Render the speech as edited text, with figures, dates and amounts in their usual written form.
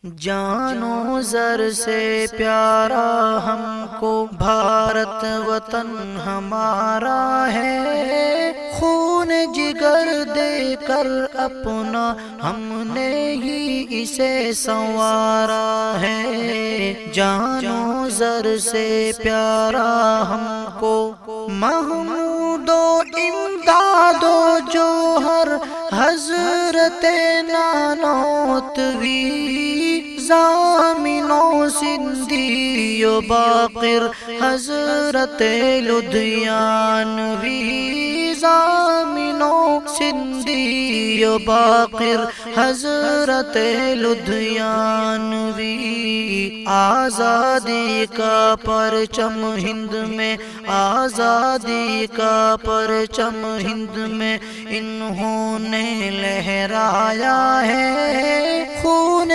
جانو زر سے پیارا ہم کو بھارت وطن ہمارا ہے، خون جگر دے کر اپنا ہم نے ہی اسے سنوارا ہے۔ جانو زر سے پیارا ہم کو محمود و امداد و جوہر حضرت نانوتوی، ضامن و سندھی و باقر حضرت لدھیانوی، ضامن و سندھی و باقر حضرت لدھیانوی۔ آزادی کا پرچم ہند میں، آزادی کا پرچم ہند میں انہوں نے لہرایا ہے، خون